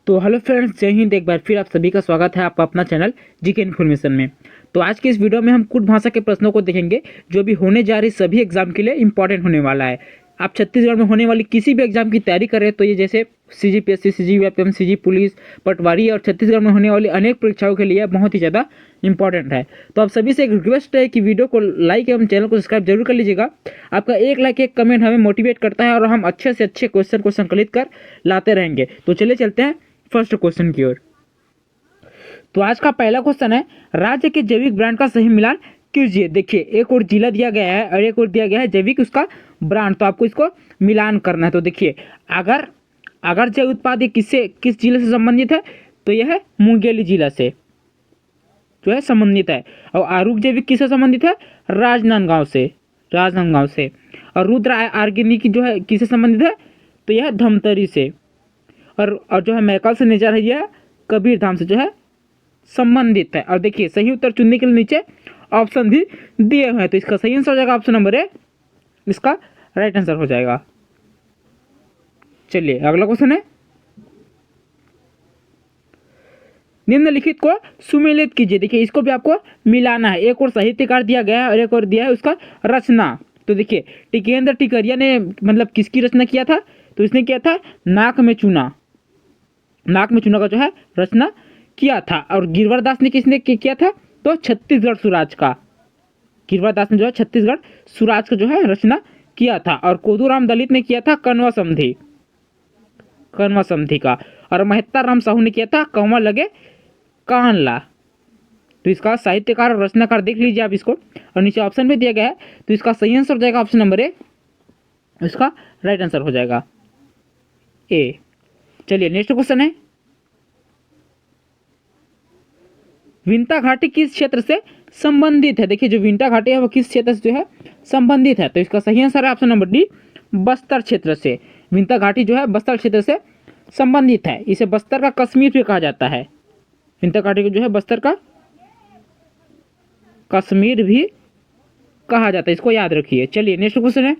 तो hello friends, जय हिंद। एक बार फिर आप सभी का स्वागत है आपका अपना चैनल जीके इन्फॉर्मेशन में। तो आज की इस वीडियो में हम कुछ भाषा के प्रश्नों को देखेंगे जो भी होने जा रही सभी एग्जाम के लिए इंपॉर्टेंट होने वाला है। आप छत्तीसगढ़ में होने वाली किसी भी एग्जाम की तैयारी करें तो ये जैसे CGPSC, CGVPM, CG पुलिस, पटवारी और छत्तीसगढ़ में होने वाली अनेक परीक्षाओं के लिए बहुत ही ज़्यादा इंपॉर्टेंट है। तो आप सभी से एक रिक्वेस्ट है कि वीडियो को लाइक एवं चैनल को सब्सक्राइब जरूर कर लीजिएगा। आपका एक लाइक एक कमेंट हमें मोटिवेट करता है और हम अच्छे से अच्छे क्वेश्चन को संकलित कर लाते रहेंगे। तो चलिए चलते हैं फर्स्ट क्वेश्चन की ओर। तो आज का पहला क्वेश्चन है, राज्य के जैविक ब्रांड का सही मिलान कीजिए। देखिए, एक और जिला दिया गया है और एक और दिया गया है जैविक उसका ब्रांड, तो आपको इसको मिलान करना है। तो देखिए, अगर जैव उत्पाद ये किस जिले से संबंधित है तो यह है मुंगेली जिला से जो है संबंधित है। और आरूग जैविक किससे संबंधित है? राजनांदगांव से। और रुद्र ऑर्गेनिक जो है किससे संबंधित है तो यह धमतरी से। और जो है मैकल से नेचर है यह कबीरधाम से जो है संबंधित है। और देखिए, सही उत्तर चुनने के लिए नीचे ऑप्शन भी दिए हुए हैं, तो इसका सही आंसर हो जाएगा ऑप्शन नंबर ए, इसका राइट आंसर हो जाएगा। चलिए अगला क्वेश्चन है, निम्नलिखित को सुमेलित कीजिए। देखिए, इसको भी आपको मिलाना है। एक और साहित्यकार दिया गया है और एक और दिया है उसका रचना। तो देखिए, टिकेंद्र टिकरिया ने मतलब किसकी रचना किया था तो इसने किया था नाक में चूना का जो है रचना किया था। और गिरवर दास ने किसने किया था तो छत्तीसगढ़ सुराज का। गिरवर दास ने जो है छत्तीसगढ़ सुराज का जो है रचना किया था। और कोदूराम दलित ने किया था कनवा संधि का। और मेहता राम साहू ने किया था कंवा लगे कान ला। तो इसका साहित्यकार और रचनाकार देख लीजिए आप इसको, और नीचे ऑप्शन में दिया गया है, तो इसका सही आंसर हो जाएगा ऑप्शन नंबर ए, इसका राइट आंसर हो जाएगा ए। चलिए नेक्स्ट क्वेश्चन है, विंता घाटी किस क्षेत्र से संबंधित है? देखिए, जो विंता घाटी है वो किस क्षेत्र से जो है संबंधित है, तो इसका सही आंसर है ऑप्शन नंबर डी, बस्तर क्षेत्र से। विंता घाटी जो है बस्तर क्षेत्र से संबंधित है। इसे बस्तर का कश्मीर भी कहा जाता है। विंता घाटी को जो है बस्तर का कश्मीर भी कहा जाता है, इसको याद रखिए। चलिए नेक्स्ट क्वेश्चन है,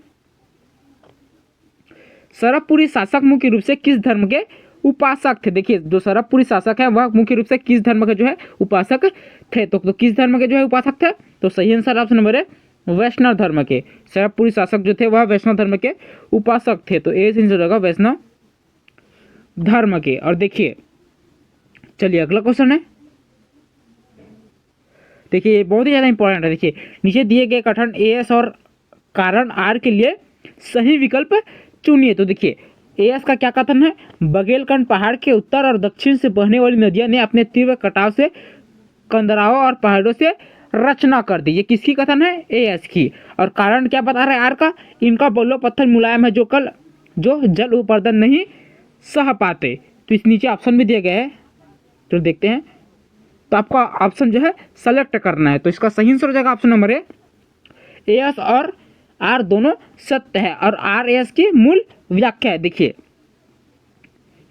सरबपुरी शासक मुख्य रूप से किस धर्म के उपासक थे? देखिए, जो सरबपुरी शासक है वह मुख्य रूप से किस धर्म के जो है उपासक थे? तो किस धर्म के जो है उपासक थे तो सही आंसर ऑप्शन नंबर है वैष्णव धर्म के। सरबपुरी शासक जो थे वह वैष्णव धर्म के उपासक थे, तो ए आंसर होगा वैष्णव धर्म के। और देखिए, चलिए अगला क्वेश्चन है, देखिए ये बहुत ही ज्यादा इंपॉर्टेंट है। देखिए, नीचे दिए गए कथन एएस और कारण आर के लिए सही विकल्प चुनिए। तो देखिए, एएस का क्या कथन है, बघेलखंड पहाड़ के उत्तर और दक्षिण से बहने वाली नदियां ने अपने तीव्र कटाव से कंदराओं और पहाड़ों से रचना कर दी। ये किसकी कथन है? एएस की। और कारण क्या बता रहा है आर का, इनका बल्लो पत्थर मुलायम है जो जल उपर्दन नहीं सह पाते। तो इस नीचे ऑप्शन भी दिए गए हैं, तो देखते हैं। तो आपका ऑप्शन जो है सेलेक्ट करना है, तो इसका सही आंसर हो जाएगा ऑप्शन नंबर ए, एएस और आर दोनों सत्य है। और आर एएस की मूल व्याख्या है। देखिए,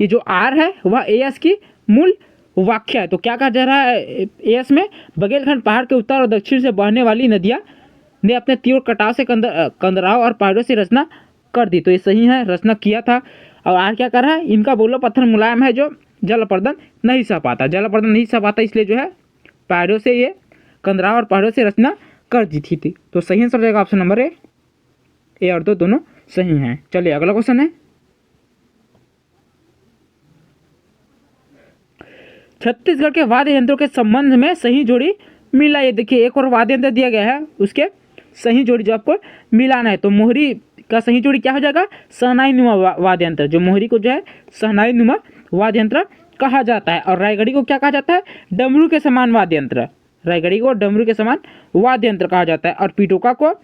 ये जो आर है वह एएस की मूल व्याख्या है। तो क्या कहा जा रहा है एएस में, बघेलखंड पहाड़ के उत्तर और दक्षिण से बहने वाली नदियां ने अपने तीव्र कटाव से कंदराव और पहाड़ों से रचना कर दी। तो ये सही है, रचना किया था। और आर क्या कर रहा है, इनका बोलो पत्थर मुलायम है जो जल अपर्दन नहीं सह पाता, इसलिए जो है पहाड़ों से ये कंदराव और पहाड़ों से रचना कर दी थी। तो सही आंसर रहेगा ऑप्शन नंबर ए और दो दोनों सही हैं। चलिए अगला क्वेश्चन है, छत्तीसगढ़ के वाद्य यंत्रों के संबंध में सही जोड़ी मिलाइए। देखिए, एक और वाद्य यंत्र दिया गया है, उसके सही जोड़ी जो आपको मिलाना है। तो मोहरी का सही जोड़ी क्या हो जाएगा? सहनाई नुमा वाद्य यंत्र। जो मोहरी को जो है सहनाई नुमा वाद्य यंत्र कहा जाता है। और रायगढ़ी को क्या कहा जाता है? डमरू के समान वाद्य यंत्र। रायगढ़ी को डमरू के समान वाद्य यंत्र कहा जाता है। और पिटोका को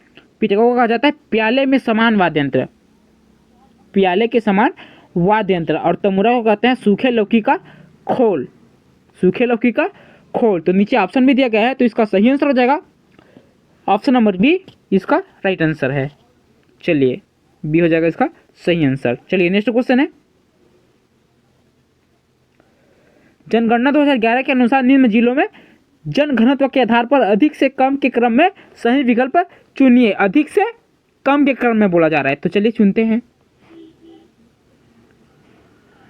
कहा जाता है प्याले में समान वाद्य यंत्र, प्याले के समान वाद्य यंत्र। और तमुरा को कहते हैं सूखे लौकी का खोल। तो नीचे ऑप्शन भी दिया गया है, तो इसका सही आंसर हो जाएगा ऑप्शन नंबर बी, इसका राइट आंसर है। चलिए बी हो जाएगा इसका सही आंसर। चलिए नेक्स्ट क्वेश्चन है, जनगणना 2011 के अनुसार निम्न जिलों में जनघनत्व के आधार पर अधिक से कम के क्रम में सही विकल्प चुनिए। अधिक से कम के क्रम में बोला जा रहा है, तो चलिए चुनते हैं।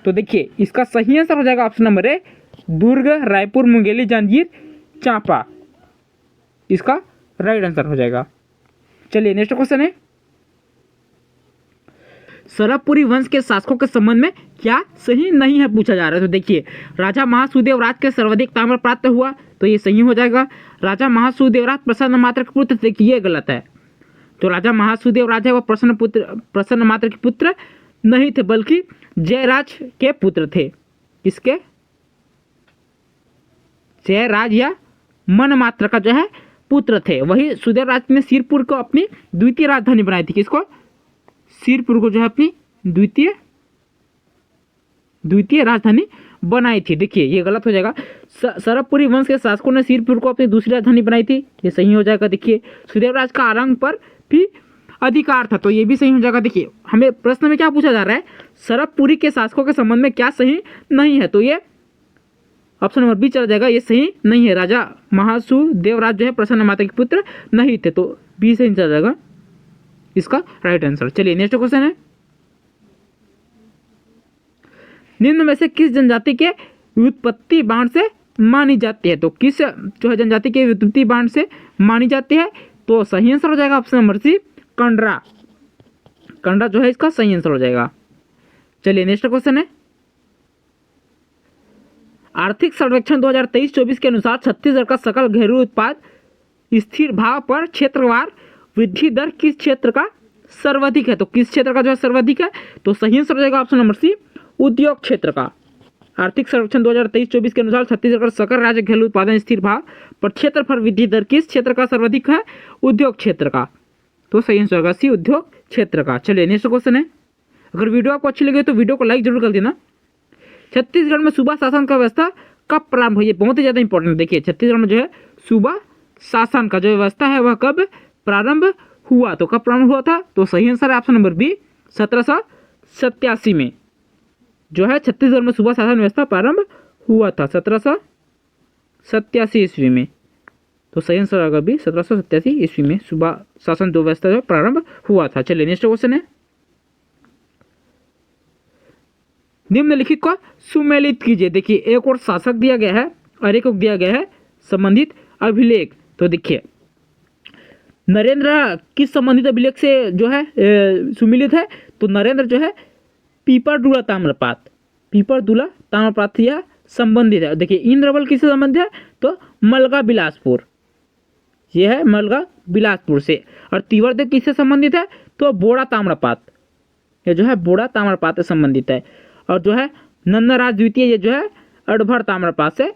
तो देखिए इसका सही आंसर हो जाएगा ऑप्शन नंबर ए, दुर्ग, रायपुर, मुंगेली, जांजगीर, चांपा, इसका राइट आंसर हो जाएगा। चलिए नेक्स्ट क्वेश्चन है, सरबपुरी वंश के शासकों के संबंध में क्या सही नहीं है पूछा जा रहा है। तो देखिए राजा महासुदेवराज के सर्वाधिक ताम्र प्राप्त हुआ, तो ये सही हो जाएगा। राजा महासुदेवराज प्रसन्न मात्र के पुत्र, देखिए ये गलत है। तो राजा महासुदेवराज है वो प्रसन्न मात्र के पुत्र नहीं थे, बल्कि जयराज के पुत्र थे। किसके? जयराज या मनमात्र का जो है पुत्र थे। वही सुदेवराज ने सिरपुर को अपनी द्वितीय राजधानी बनाई थी। किसको? सिरपुर को जो है अपनी द्वितीय राजधानी बनाई थी। देखिए ये गलत हो जाएगा। सरबपुरी वंश के शासकों ने सिरपुर को अपनी दूसरी राजधानी बनाई थी, ये सही हो जाएगा। देखिए सुदेवराज का आरंग पर भी अधिकार था, तो ये भी सही हो जाएगा। देखिए हमें प्रश्न में क्या पूछा जा रहा है, सरबपुरी के शासकों के संबंध में क्या सही नहीं है, तो ये ऑप्शन नंबर बी चला जाएगा, ये सही नहीं है। राजा महासुदेवराज जो है प्रसन्न माता के पुत्र नहीं थे, तो बी सही चला जाएगा इसका राइट आंसर। चलिए नेक्स्ट क्वेश्चन है, निम्न में से किस जनजाति के व्युत्पत्ति बाण से मानी जाती है। तो किस जो है जनजाति के व्युत्पत्ति बाण से मानी जाती है, तो सही आंसर हो जाएगा ऑप्शन नंबर सी, कंडरा। कंडरा जो है इसका सही आंसर हो जाएगा। चलिए नेक्स्ट क्वेश्चन है, आर्थिक सर्वेक्षण 2023-24 के अनुसार छत्तीसगढ़ का सकल घरेलू उत्पाद स्थिर भाव पर क्षेत्रवार वृद्धि दर किस क्षेत्र का सर्वाधिक है। तो किस क्षेत्र का जो है सर्वाधिक है, तो सही आंसर हो जाएगा ऑप्शन नंबर सी, उद्योग क्षेत्र का। आर्थिक सर्वेक्षण 2023-24 के अनुसार छत्तीसगढ़ का सकल राज्य घरेलू उत्पादन स्थिर भाव पर क्षेत्रफल वृद्धि दर किस क्षेत्र का सर्वाधिक है, उद्योग क्षेत्र का। तो सही आंसर होगा सी, उद्योग क्षेत्र का। चलिए नेक्स्ट क्वेश्चन है, अगर वीडियो आपको अच्छी लगे तो वीडियो को लाइक जरूर कर देना। छत्तीसगढ़ में सूबा शासन का व्यवस्था कब प्रारंभ हुई, बहुत ही ज्यादा इंपॉर्टेंट। देखिए छत्तीसगढ़ में जो है सूबा शासन का जो व्यवस्था है वह कब प्रारंभ हुआ, तो कब प्रारंभ हुआ था, तो सही आंसर है ऑप्शन नंबर बी, 1787 में जो है छत्तीसगढ़ में सूबा शासन व्यवस्था प्रारंभ हुआ था, 1787 ईस्वी में। तो सही आंसर होगा बी, 1787 ईस्वी में सूबा शासन जो व्यवस्था जो प्रारंभ हुआ था। चलिए नेक्स्ट क्वेश्चन है, निम्नलिखित को सुमेलित कीजिए। देखिए एक और शासक दिया गया है और एक और दिया गया है संबंधित अभिलेख। तो देखिए नरेंद्र किस संबंधित अभिलेख से जो है सुमेलित है, तो नरेंद्र जो है पीपरदुला ताम्रपात यह संबंधित है। देखिए इंद्रबल किससे संबंधित है, तो मलगा बिलासपुर, यह है मलगा बिलासपुर से। और तिवर्देव किससे संबंधित है, तो बोड़ा ताम्रपात, ये जो है बोड़ा ताम्रपात से संबंधित है। और जो है नंदराज द्वितीय ये जो है अड़भर ताम्रपात से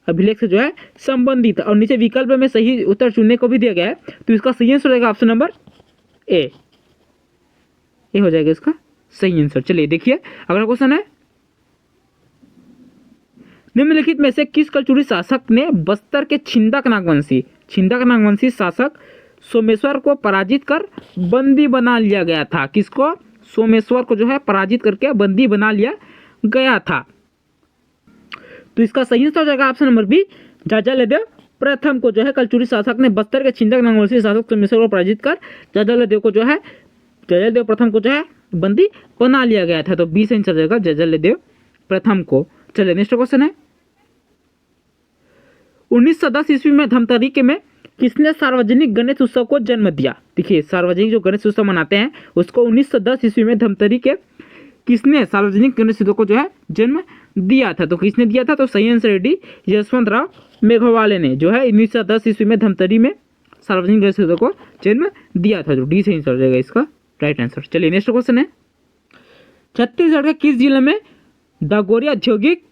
अभिलेख से जो है संबंधित। और नीचे विकल्प में सही उत्तर चुनने को भी दिया गया है, तो इसका सही आंसर हो जाएगा ऑप्शन नंबर ए, ये हो जाएगा इसका सही आंसर। चलिए देखिए अगला क्वेश्चन है, निम्नलिखित में से किस कलचुरी शासक ने बस्तर के छिंदक नागवंशी शासक सोमेश्वर को पराजित कर बंदी बना लिया गया था। किसको? सोमेश्वर को जो है पराजित करके बंदी बना लिया गया था। तो इसका सही आंसर हो जाएगा ऑप्शन नंबर बी, जाजालदेव प्रथम को जो है कलचुरी शासक ने बस्तर के छिंदक नागवंशी शासक सोमेश्वर को पराजित कर जाजालदेव प्रथम को जो है बंदी बना लिया गया था। तो बी से आंसर हो जाएगा जाजालदेव प्रथम को। चलिए नेक्स्ट क्वेश्चन है, 1910 ईस्वी में धमतरी के में किसने सार्वजनिक गणेश उत्सव को जन्म दिया। देखिए सार्वजनिक जो गणेश उत्सव मनाते हैं उसको 1910 ईस्वी में धमतरी के किसने सार्वजनिक गणेश उत्सव को जो है जन्म दिया था। तो किसने दिया था, तो सही आंसर डी, यशवंतराव मेघवाले ने जो है 1910 ईस्वी में धमतरी में सार्वजनिक गणेश उत्सव को जन्म दिया था। जो डी से आंसर हो जाएगा इसका राइट आंसर। चलिए नेक्स्ट क्वेश्चन है, छत्तीसगढ़ के किस जिले में दगोरिया औद्योगिक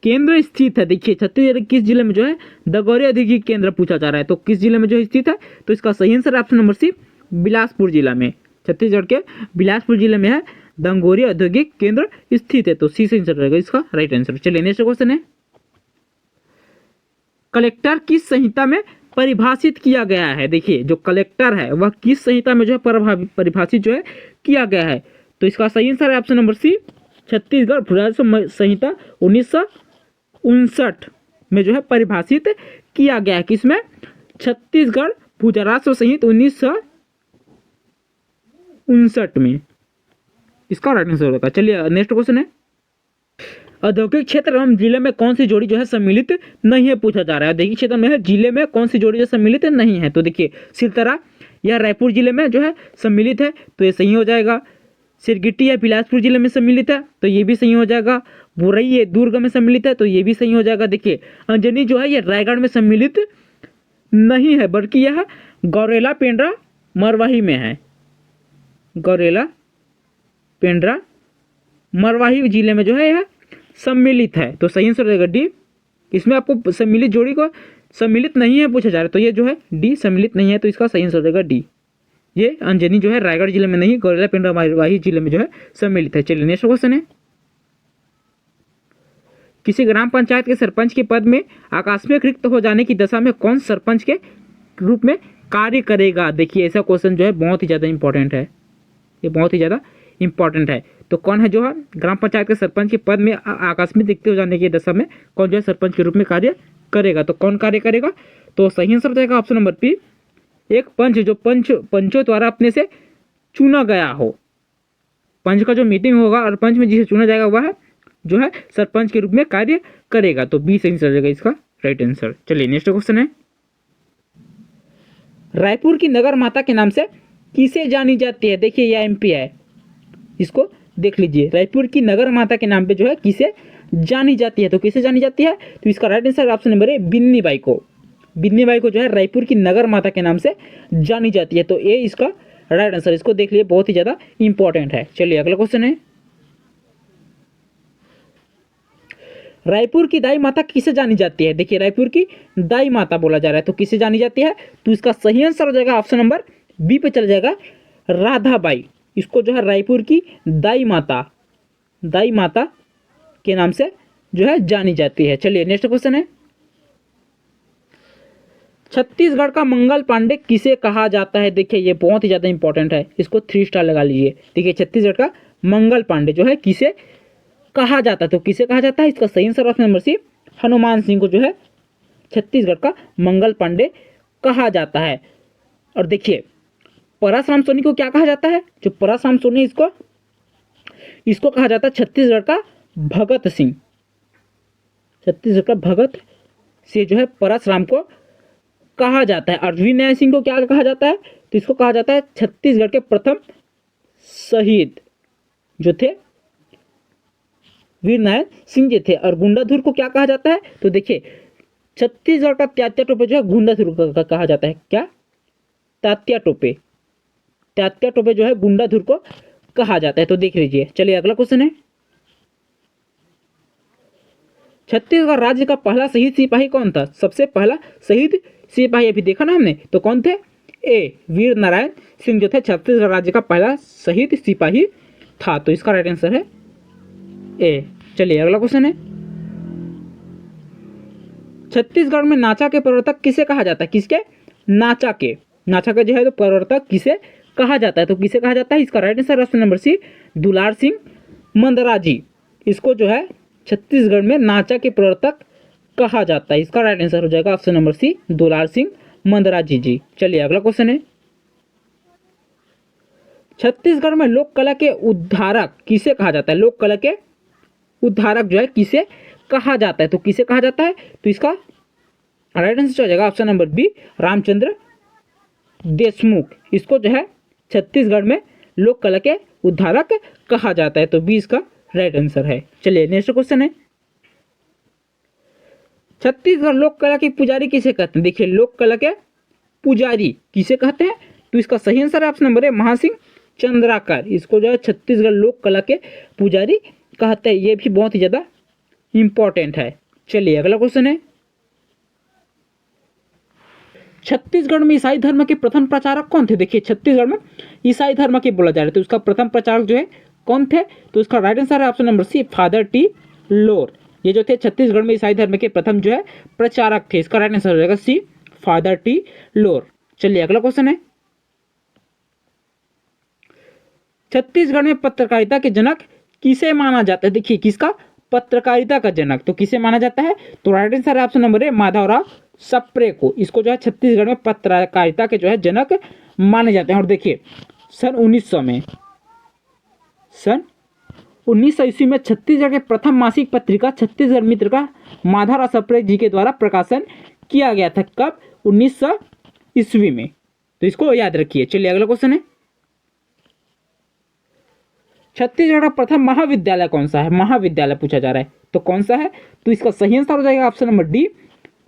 केंद्र स्थित है। देखिए छत्तीसगढ़ के किस जिले में जो है दगोरिया औद्योगिक केंद्र पूछा जा रहा है, तो किस जिले में जो है स्थित है, तो इसका सही answer option number C, Bilaspur जिला में। छत्तीसगढ़ के बिलासपुर जिले में है दगोरिया औद्योगिक केंद्र स्थित है, तो सी से आंसर रहेगा इसका राइट आंसर। चलिए नेक्स्ट क्वेश्चन है, कलेक्टर किस संहिता में परिभाषित किया गया है। देखिए जो कलेक्टर है वह किस संहिता में जो है परिभाषित जो है किया गया है, तो इसका सही आंसर है ऑप्शन नंबर सी, छत्तीसगढ़ भू राजस्व संहिता 1959 में जो है परिभाषित किया गया है। किसमें? छत्तीसगढ़ भू राजस्व संहिता 1959 में इसका राइट आंसर होगा। चलिए नेक्स्ट क्वेश्चन है, औद्योगिक क्षेत्र एवं जिले में कौन सी जोड़ी जो है सम्मिलित नहीं है पूछा जा रहा है। औद्योगिक क्षेत्र में है, जिले में कौन सी जोड़ी जो सम्मिलित नहीं है। तो देखिए सिलतरा या रायपुर जिले में जो है सम्मिलित है, तो ये सही हो जाएगा। सिरगिट्टी या बिलासपुर जिले में सम्मिलित है, तो ये भी सही हो जाएगा। बुरई ये दुर्ग में सम्मिलित है, तो ये भी सही हो जाएगा। देखिए अंजनी जो है ये रायगढ़ में सम्मिलित नहीं है, बल्कि यह गौरेला पेंड्रा मरवाही में है। गौरेला पेंड्रा मरवाही जिले में जो है यह सम्मिलित है, तो सही आंसर रहेगा डी। इसमें आपको सम्मिलित जोड़ी को सम्मिलित नहीं है पूछा जा रहा है, तो ये जो है डी सम्मिलित नहीं है, तो इसका सही आंसर रहेगा डी। ये अंजनी जो है रायगढ़ जिले में नहीं, गौरेला पेंड्रा मरवाही जिले में जो है सम्मिलित है। चलिए नेक्स्ट क्वेश्चन है, किसी ग्राम पंचायत के सरपंच के पद में आकस्मिक रिक्त हो जाने की दशा में कौन सरपंच के रूप में कार्य करेगा। देखिए ऐसा क्वेश्चन जो है बहुत ही ज़्यादा इंपॉर्टेंट है, ये बहुत ही ज़्यादा इंपॉर्टेंट है। तो कौन है जो है ग्राम पंचायत के सरपंच के पद में आकस्मिक रिक्त हो जाने की दशा में कौन जो है सरपंच के रूप में कार्य करेगा। तो कौन कार्य करेगा, तो सही आंसर रहेगा ऑप्शन नंबर पी, एक पंच जो पंचों द्वारा अपने से चुना गया हो। पंच का जो मीटिंग होगा और पंच में जिसे चुना जाएगा वह जो है सरपंच के रूप में कार्य करेगा, तो बी सही आंसर रहेगा इसका राइट आंसर। चलिए नेक्स्ट क्वेश्चन है, रायपुर की नगर माता के नाम से किसे जानी जाती है। देखिए यह एमपी है, इसको देख लीजिए। रायपुर की नगर माता के नाम पे जो है किसे जानी जाती है, तो किसे जानी जाती है, तो इसका राइट आंसर ऑप्शन नंबर है बिन्नी बाई को। बिन्नी बाई को जो है रायपुर की नगर माता के नाम से जानी जाती है, तो ये इसका राइट आंसर। इसको देख लिए, बहुत ही ज्यादा इंपॉर्टेंट है। चलिए अगला क्वेश्चन है, रायपुर की दाई माता किसे जानी जाती है। देखिए रायपुर की दाई माता बोला जा रहा है, तो किसे जानी जाती है, तो इसका सही आंसर हो जाएगा ऑप्शन नंबर बी पे चल जाएगा, राधाबाई। इसको जो है रायपुर की दाई माता के नाम से जो है जानी जाती है। चलिए नेक्स्ट क्वेश्चन है, छत्तीसगढ़ का मंगल पांडे किसे कहा जाता है। देखिए ये बहुत ही ज्यादा इंपॉर्टेंट है, इसको 3 स्टार लगा लीजिए। देखिए छत्तीसगढ़ का मंगल पांडे जो है किसे कहा जाता है, तो किसे कहा जाता है, इसका सही answer option number C, Hanuman Singh को जो है छत्तीसगढ़ का मंगल पांडे कहा जाता है। और देखिए पराशराम सोनी को क्या कहा जाता है, जो पराशराम सोनी इसको कहा जाता है छत्तीसगढ़ का भगत सिंह। छत्तीसगढ़ का भगत से जो है पराशराम को कहा जाता है। और वीर नारायण सिंह को क्या कहा जाता है, तो इसको कहा जाता है छत्तीसगढ़ के प्रथम शहीद जो थे वीर नारायण सिंह जी थे। और गुंडाधुर को क्या कहा जाता है, तो देखिए छत्तीसगढ़ का तात्या टोपे जो है गुंडाधुर का कहा जाता है। क्या, तात्या टोपे जो है गुंडाधुर को कहा जाता है, तो देख लीजिए। चलिए अगला क्वेश्चन है, छत्तीसगढ़ राज्य का पहला शहीद सिपाही कौन था। सबसे पहला शहीद सिपाही अभी देखा ना हमने, तो कौन थे, ए वीर नारायण सिंह जो थे छत्तीसगढ़ राज्य का पहला शहीद सिपाही था, तो इसका राइट आंसर है ए। चलिए अगला क्वेश्चन है, छत्तीसगढ़ में नाचा के प्रवर्तक किसे कहा जाता है। किसके, नाचा के जो है तो प्रवर्तक किसे कहा जाता है, तो किसे कहा जाता है, इसका right answer option number C, Dular Singh Mandraji. इसको जो है छत्तीसगढ़ में नाचा के प्रवर्तक कहा जाता है, इसका राइट आंसर हो जाएगा option number C, Dular Singh Mandraji जी। चलिए अगला क्वेश्चन है, छत्तीसगढ़ में लोक कला के उद्धारक किसे कहा जाता है। लोक कला के उद्धारक जो है किसे कहा जाता है, तो किसे कहा जाता है, तो इसका राइट आंसर हो जाएगा option number B, Ramchandra Deshmukh. इसको जो है छत्तीसगढ़ में लोक कला के उद्धारक कहा जाता है, तो बी इसका राइट आंसर है। चलिए नेक्स्ट क्वेश्चन है, छत्तीसगढ़ लोक कला के पुजारी किसे कहते हैं। देखिए लोक कला के पुजारी किसे कहते हैं, तो इसका सही आंसर है option number A, Maha Singh Chandrakar. इसको जो है छत्तीसगढ़ लोक कला के पुजारी कहते हैं, ये भी बहुत ही ज्यादा इंपॉर्टेंट है। चलिए अगला क्वेश्चन है, छत्तीसगढ़ में ईसाई धर्म के प्रथम प्रचारक कौन थे। देखिए छत्तीसगढ़ में ईसाई धर्म के बोला जा रहा है, तो उसका प्रथम प्रचारक जो है कौन थे, तो इसका राइट आंसर है option number C, father Taylor. ये जो थे छत्तीसगढ़ में ईसाई धर्म के प्रथम जो है प्रचारक थे, इसका राइट आंसर हो जाएगा सी, फादर टी लोर। चलिए अगला क्वेश्चन है, छत्तीसगढ़ में पत्रकारिता के जनक किसे माना जाता है। देखिए किसका, पत्रकारिता का जनक, तो किसे माना जाता है, तो राइट आंसर है option number A, Madhavrao Sapre को। इसको जो है छत्तीसगढ़ में पत्रकारिता के जो है जनक माने जाते हैं। और देखिए सन 1900 में सन 1900 ईस्वी में छत्तीसगढ़ के प्रथम मासिक पत्रिका छत्तीसगढ़ मित्र का माधवराव सप्रे जी के द्वारा प्रकाशन किया गया था। कब? 1900 ईस्वी में। तो इसको याद रखिए। चलिए अगला क्वेश्चन है, छत्तीसगढ़ का प्रथम महाविद्यालय कौन सा है? महाविद्यालय पूछा जा रहा है, तो कौन सा है? तो इसका सही आंसर हो जाएगा option number D,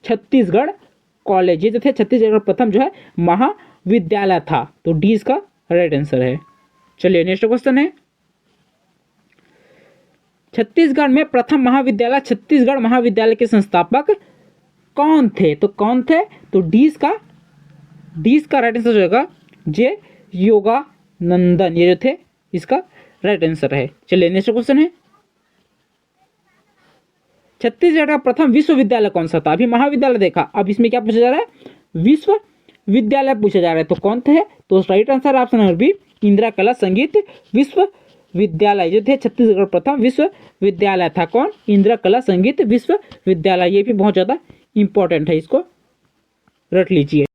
Chhattisgarh college. ये जो थे छत्तीसगढ़ का प्रथम जो है महाविद्यालय था, तो डी इसका राइट आंसर है। चलिए नेक्स्ट क्वेश्चन है, छत्तीसगढ़ में प्रथम महाविद्यालय छत्तीसगढ़ महाविद्यालय के संस्थापक कौन थे? तो कौन थे? तो डी इसका राइट आंसर हो जाएगा जे योगानंदन। ये जो थे इसका राइट आंसर है। चलिए नेक्स्ट क्वेश्चन है, छत्तीसगढ़ का प्रथम विश्वविद्यालय कौन सा था? अभी महाविद्यालय देखा, अब इसमें क्या पूछा जा रहा है? विश्वविद्यालय पूछा जा रहा है, तो कौन थे? तो right answer option number B, Indira Kala Sangeet विश्वविद्यालय जो थे छत्तीसगढ़ प्रथम विश्वविद्यालय था। कौन? इंदिरा कला संगीत विश्वविद्यालय। ये भी बहुत ज्यादा इंपॉर्टेंट है, इसको रट लीजिए।